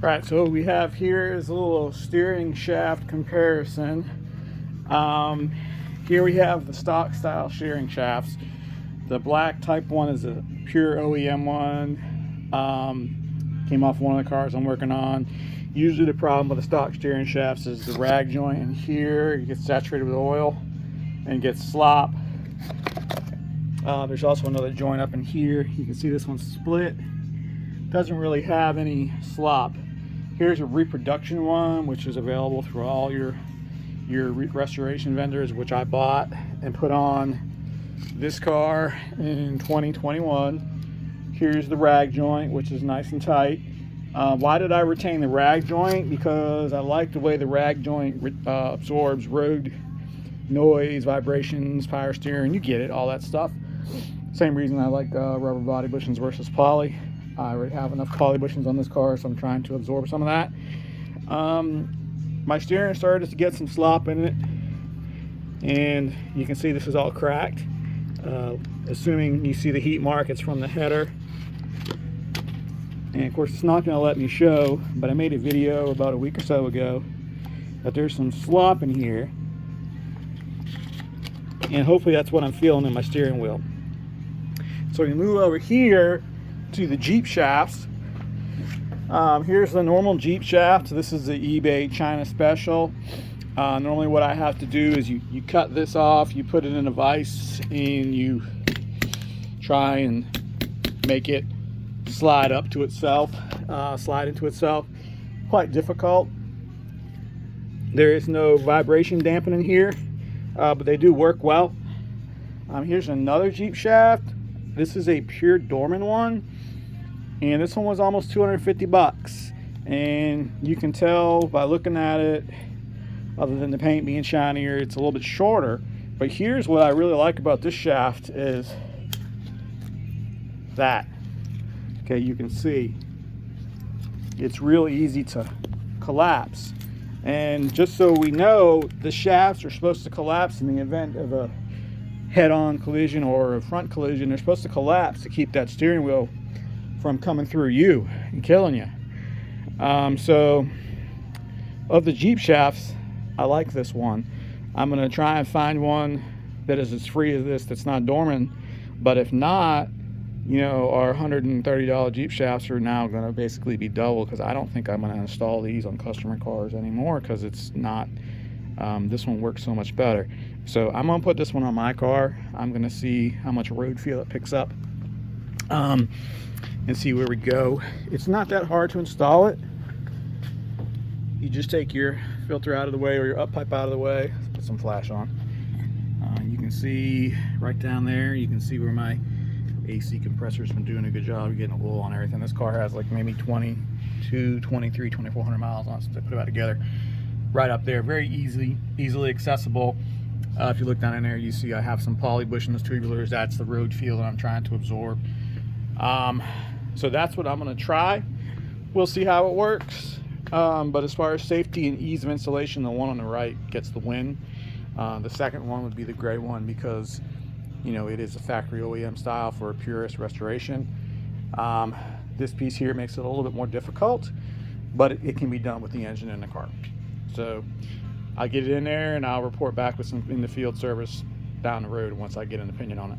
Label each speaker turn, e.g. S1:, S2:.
S1: Right, so what we have here is a little steering shaft comparison. Here we have the stock style steering shafts. The black type one is a pure OEM one. Came off one of the cars I'm working on. Usually the problem with the stock steering shafts is the rag joint in here. It gets saturated with oil and gets slop. There's also another joint up in here. You can see this one's split. Doesn't really have any slop. Here's a reproduction one, which is available through all your restoration vendors, which I bought and put on this car in 2021. Here's the rag joint, which is nice and tight. Why did I retain the rag joint? Because I like the way the rag joint absorbs road noise, vibrations, power steering, you get it, all that stuff. Same reason I like rubber body bushings versus poly. I already have enough poly bushings on this car, so I'm trying to absorb some of that. My steering started to get some slop in it, and you can see this is all cracked. Assuming you see the heat mark, it's from the header. And of course it's not going to let me show, but I made a video about a week or so ago that there's some slop in here, and hopefully that's what I'm feeling in my steering wheel. So we move over here to the Jeep shafts. Here's the normal Jeep shaft. This is the eBay China special. Normally what I have to do is you cut this off, you put it in a vise, and you try and make it slide up to itself, slide into itself. Quite difficult. There is no vibration dampening here, but they do work well. Here's another Jeep shaft. This is a pure Dorman one, and this one was almost 250 bucks. And you can tell by looking at it, other than the paint being shinier, it's a little bit shorter. But here's what I really like about this shaft is that, okay, you can see it's real easy to collapse. And just so we know, the shafts are supposed to collapse in the event of a head-on collision or a front collision. They're supposed to collapse to keep that steering wheel from coming through you and killing you. So of the Jeep shafts, I like this one. I'm going to try and find one that is as free as this, that's not Dorman. But if not, you know, our $130 Jeep shafts are now going to basically be double, because I don't think I'm going to install these on customer cars anymore, because it's not, this one works so much better. So I'm going to put this one on my car. I'm going to see how much road feel it picks up, and see where we go. It's not that hard to install it. You just take your filter out of the way, or your up pipe out of the way. Let's put some flash on. You can see right down there, you can see where my AC compressor's been doing a good job of getting oil on everything. This car has like maybe 22, 23, 2400 miles on it since I put it out together. Right up there, very easily accessible. If you look down in there, you see I have some poly bushings, tubulars. That's the road feel that I'm trying to absorb. So that's what I'm going to try. We'll see how it works. But as far as safety and ease of installation, the one on the right gets the win. The second one would be the gray one, because you know, it is a factory OEM style for a purist restoration. This piece here makes it a little bit more difficult, but it can be done with the engine in the car. So I'll get it in there, and I'll report back with some in the field service down the road once I get an opinion on it.